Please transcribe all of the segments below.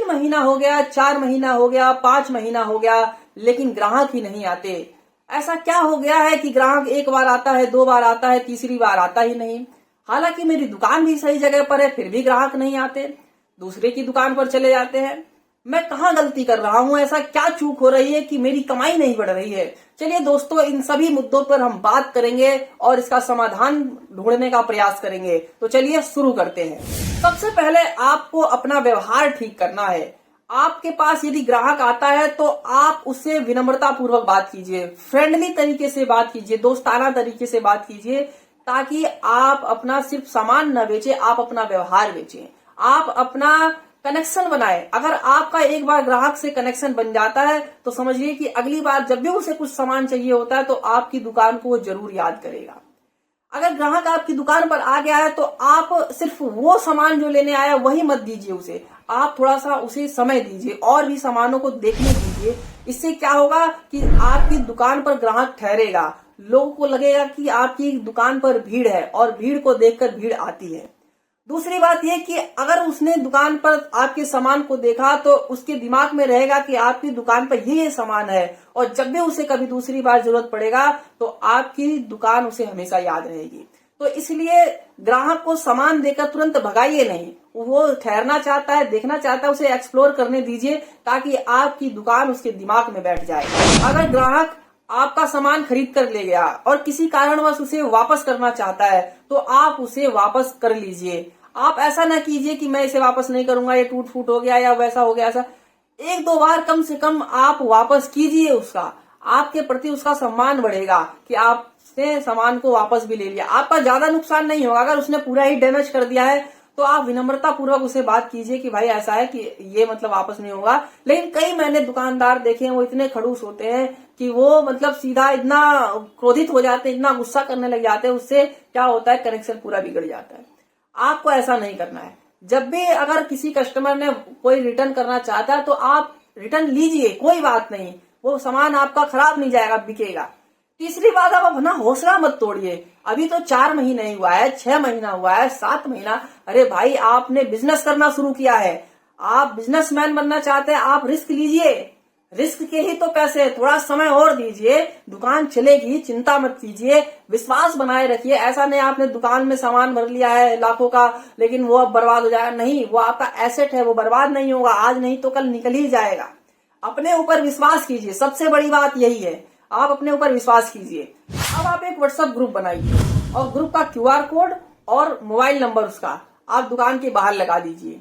3 महीना हो गया, 4 महीना हो गया, 5 महीना हो गया, लेकिन ग्राहक ही नहीं आते। ऐसा क्या हो गया है कि ग्राहक एक बार आता है, 2 बार आता है, तीसरी बार आता ही नहीं। हालांकि मेरी दुकान भी सही जगह पर है, फिर भी ग्राहक नहीं आते, दूसरे की दुकान पर चले जाते हैं। मैं कहाँ गलती कर रहा हूँ? ऐसा क्या चूक हो रही है कि मेरी कमाई नहीं बढ़ रही है? चलिए दोस्तों, इन सभी मुद्दों पर हम बात करेंगे और इसका समाधान ढूंढने का प्रयास करेंगे। तो चलिए शुरू करते हैं। सबसे पहले आपको अपना व्यवहार ठीक करना है। आपके पास यदि ग्राहक आता है तो आप उससे विनम्रता पूर्वक बात कीजिए, फ्रेंडली तरीके से बात कीजिए, दोस्ताना तरीके से बात कीजिए, ताकि आप अपना सिर्फ सामान न बेचे, आप अपना व्यवहार बेचें, आप अपना कनेक्शन बनाए। अगर आपका एक बार ग्राहक से कनेक्शन बन जाता है तो समझिए कि अगली बार जब भी उसे कुछ सामान चाहिए होता है तो आपकी दुकान को वो जरूर याद करेगा। अगर ग्राहक आपकी दुकान पर आ गया है तो आप सिर्फ वो सामान जो लेने आया वही मत दीजिए उसे, आप थोड़ा सा उसे समय दीजिए और भी सामानों को देखने दीजिए। इससे क्या होगा कि आपकी दुकान पर ग्राहक ठहरेगा, लोगों को लगेगा कि आपकी दुकान पर भीड़ है और भीड़ को देखकर भीड़ आती है। दूसरी बात यह कि अगर उसने दुकान पर आपके सामान को देखा तो उसके दिमाग में रहेगा कि आपकी दुकान पर ये सामान है, और जब भी उसे कभी दूसरी बार जरूरत पड़ेगा तो आपकी दुकान उसे हमेशा याद रहेगी। तो इसलिए ग्राहक को सामान देकर तुरंत भगाइए नहीं, वो ठहरना चाहता है, देखना चाहता है, उसे एक्सप्लोर करने दीजिए ताकि आपकी दुकान उसके दिमाग में बैठ जाए। अगर ग्राहक आपका सामान खरीद कर ले गया और किसी कारणवश उसे वापस करना चाहता है तो आप उसे वापस कर लीजिए। आप ऐसा ना कीजिए कि मैं इसे वापस नहीं करूंगा, ये टूट फूट हो गया या वैसा हो गया। ऐसा 1-2 बार कम से कम आप वापस कीजिए उसका, आपके प्रति उसका सम्मान बढ़ेगा कि आपने सामान को वापस भी ले लिया। आपका ज्यादा नुकसान नहीं होगा। अगर उसने पूरा ही डैमेज कर दिया है तो आप विनम्रता पूर्वक उसे बात कीजिए कि भाई ऐसा है कि ये मतलब वापस नहीं होगा। लेकिन कई मैंने दुकानदार देखे हैं, वो इतने खड़ूस होते हैं कि वो मतलब सीधा इतना क्रोधित हो जाते हैं, इतना गुस्सा करने लग जाते हैं, उससे क्या होता है कनेक्शन पूरा बिगड़ जाता है। आपको ऐसा नहीं करना है। जब भी अगर किसी कस्टमर ने कोई रिटर्न करना चाहता है तो आप रिटर्न लीजिए, कोई बात नहीं, वो सामान आपका खराब नहीं जाएगा, बिकेगा। तीसरी बात, आप अपना हौसला मत तोड़िए। अभी तो 4 महीना ही हुआ है, 6 महीना हुआ है, 7 महीना। अरे भाई, आपने बिजनेस करना शुरू किया है, आप बिजनेसमैन बनना चाहते हैं, आप रिस्क लीजिए। रिस्क के ही तो पैसे हैं, थोड़ा समय और दीजिए, दुकान चलेगी, चिंता मत कीजिए, विश्वास बनाए रखिए। ऐसा नहीं आपने दुकान में सामान भर लिया है लाखों का लेकिन वो अब बर्बाद हो जाएगा, नहीं, वो आपका एसेट है, वो बर्बाद नहीं होगा, आज नहीं तो कल निकल ही जाएगा। अपने ऊपर विश्वास कीजिए, सबसे बड़ी बात यही है, आप अपने ऊपर विश्वास कीजिए। अब आप एक व्हाट्सएप ग्रुप बनाइए और ग्रुप का QR कोड और मोबाइल नंबर उसका आप दुकान के बाहर लगा दीजिए।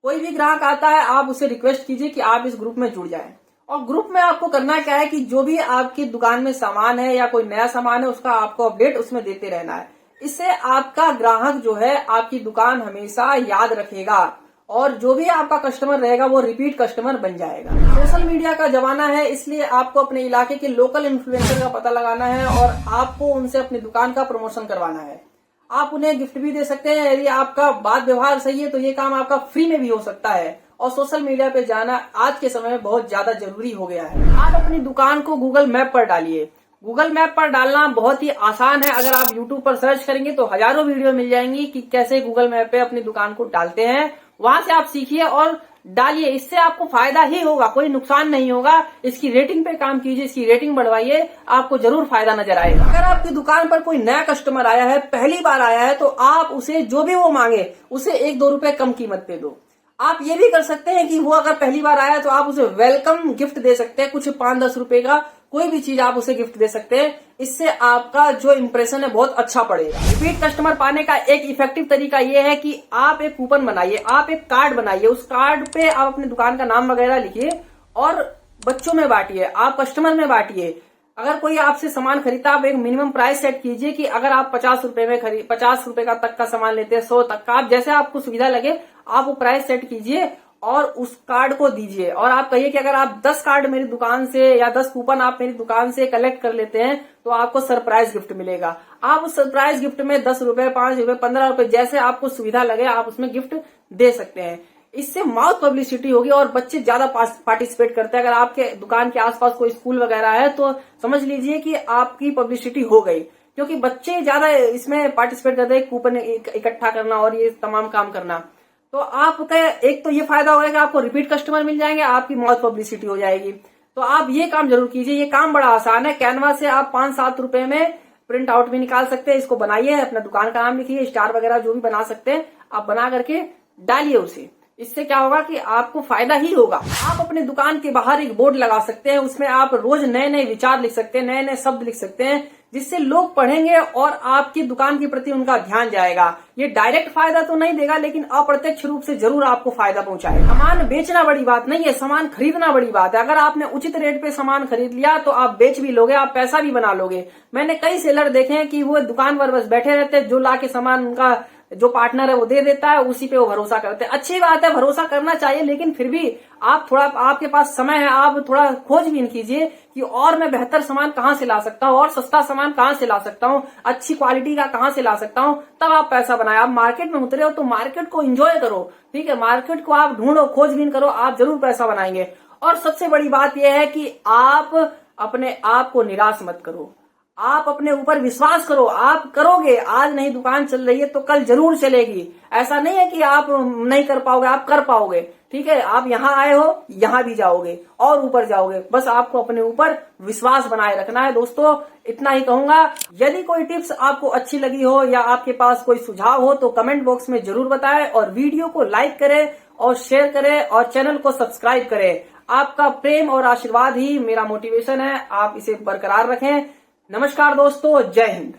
कोई भी ग्राहक आता है आप उसे रिक्वेस्ट कीजिए कि आप इस ग्रुप में जुड़ जाएं। और ग्रुप में आपको करना क्या है कि जो भी आपकी दुकान में सामान है या कोई नया सामान है उसका आपको अपडेट उसमें देते रहना है। इससे आपका ग्राहक जो है आपकी दुकान हमेशा याद रखेगा और जो भी आपका कस्टमर रहेगा वो रिपीट कस्टमर बन जाएगा। सोशल मीडिया का जमाना है, इसलिए आपको अपने इलाके के लोकल इन्फ्लुएंसर का पता लगाना है और आपको उनसे अपनी दुकान का प्रमोशन करवाना है। आप उन्हें गिफ्ट भी दे सकते हैं, यदि आपका बात व्यवहार सही है तो ये काम आपका फ्री में भी हो सकता है। और सोशल मीडिया पे जाना आज के समय में बहुत ज्यादा जरूरी हो गया है। आप अपनी दुकान को गूगल मैप पर डालिए। गूगल मैप पर डालना बहुत ही आसान है। अगर आप यूट्यूब पर सर्च करेंगे तो हजारों वीडियो मिल जाएंगी कि कैसे गूगल मैप पे अपनी दुकान को डालते हैं। वहां से आप सीखिए और डालिए, इससे आपको फायदा ही होगा, कोई नुकसान नहीं होगा। इसकी रेटिंग पे काम कीजिए, इसकी रेटिंग बढ़वाइए, आपको जरूर फायदा नजर आएगा। अगर आपकी दुकान पर कोई नया कस्टमर आया है, पहली बार आया है, तो आप उसे जो भी वो मांगे उसे 1-2 रुपए कम कीमत पे दो। आप ये भी कर सकते हैं कि वो अगर पहली बार आया तो आप उसे वेलकम गिफ्ट दे सकते हैं, कुछ 5-10 रुपए का कोई भी चीज आप उसे गिफ्ट दे सकते हैं। इससे आपका जो इंप्रेशन है बहुत अच्छा पड़ेगा। रिपीट कस्टमर पाने का एक इफेक्टिव तरीका ये है कि आप एक कूपन बनाइए, आप एक कार्ड बनाइए, उस कार्ड पे आप अपनी दुकान का नाम वगैरह लिखिए और बच्चों में बांटिए, आप कस्टमर में बांटिए। अगर कोई आपसे सामान खरीदता, आप एक मिनिमम प्राइस सेट कीजिए कि अगर आप 50 रुपए में 50 रुपए का तक का सामान लेते हैं, 100 तक का, आप जैसे आपको सुविधा लगे आप वो प्राइस सेट कीजिए और उस कार्ड को दीजिए। और आप कहिए कि अगर आप 10 कार्ड मेरी दुकान से या 10 कूपन आप मेरी दुकान से कलेक्ट कर लेते हैं तो आपको सरप्राइज गिफ्ट मिलेगा। आप उस सरप्राइज गिफ्ट में 10 रुपए, 5 रुपए, 15 रुपए, जैसे आपको सुविधा लगे आप उसमें गिफ्ट दे सकते हैं। इससे माउथ पब्लिसिटी होगी और बच्चे ज्यादा पार्टिसिपेट करते हैं। अगर आपके दुकान के आसपास कोई स्कूल वगैरह है तो समझ लीजिए कि आपकी पब्लिसिटी हो गई, क्योंकि बच्चे ज्यादा इसमें पार्टिसिपेट करते हैं, कूपन इकट्ठा करना और ये तमाम काम करना। तो आपका एक तो ये फायदा होगा कि आपको रिपीट कस्टमर मिल जाएंगे, आपकी मौत पब्लिसिटी हो जाएगी। तो आप ये काम जरूर कीजिए, ये काम बड़ा आसान है। कैनवा से आप 5-7 रुपए में प्रिंट आउट भी निकाल सकते हैं। इसको बनाइए, अपना दुकान का नाम लिखिए, स्टार वगैरह जो भी बना सकते हैं आप बना करके डालिए उसे। इससे क्या होगा कि आपको फायदा ही होगा। आप अपने दुकान के बाहर एक बोर्ड लगा सकते हैं, उसमें आप रोज नए नए विचार लिख सकते हैं, नए नए शब्द लिख सकते हैं, जिससे लोग पढ़ेंगे और आपकी दुकान के प्रति उनका ध्यान जाएगा। ये डायरेक्ट फायदा तो नहीं देगा, लेकिन अप्रत्यक्ष रूप से जरूर आपको फायदा पहुंचाएगा। सामान बेचना बड़ी बात नहीं है, सामान खरीदना बड़ी बात है। अगर आपने उचित रेट पे सामान खरीद लिया तो आप बेच भी लोगे, आप पैसा भी बना लोगे। मैंने कई सेलर देखे हैं कि वो दुकान पर बस बैठे रहते हैं, जो लाके सामान उनका जो पार्टनर है वो दे देता है, उसी पे वो भरोसा करते हैं। अच्छी बात है, भरोसा करना चाहिए, लेकिन फिर भी आप थोड़ा, आपके पास समय है, आप थोड़ा खोजबीन कीजिए कि और मैं बेहतर सामान कहां से ला सकता हूं, और सस्ता सामान कहां से ला सकता हूं, अच्छी क्वालिटी का कहां से ला सकता हूं। तब आप पैसा बनाए। आप मार्केट में उतरे हो तो मार्केट को एंजॉय करो, ठीक है, मार्केट को आप ढूंढो, खोजबीन करो, आप जरूर पैसा बनाएंगे। और सबसे बड़ी बात यह है कि आप अपने आप को निराश मत करो, आप अपने ऊपर विश्वास करो, आप करोगे। आज नहीं दुकान चल रही है तो कल जरूर चलेगी। ऐसा नहीं है कि आप नहीं कर पाओगे, आप कर पाओगे, ठीक है। आप यहाँ आए हो, यहाँ भी जाओगे और ऊपर जाओगे। बस आपको अपने ऊपर विश्वास बनाए रखना है। दोस्तों, इतना ही कहूंगा। यदि कोई टिप्स आपको अच्छी लगी हो या आपके पास कोई सुझाव हो तो कमेंट बॉक्स में जरूर बताएं, और वीडियो को लाइक करें और शेयर करें और चैनल को सब्सक्राइब करें। आपका प्रेम और आशीर्वाद ही मेरा मोटिवेशन है, आप इसे बरकरार रखें। नमस्कार दोस्तों, जय हिंद।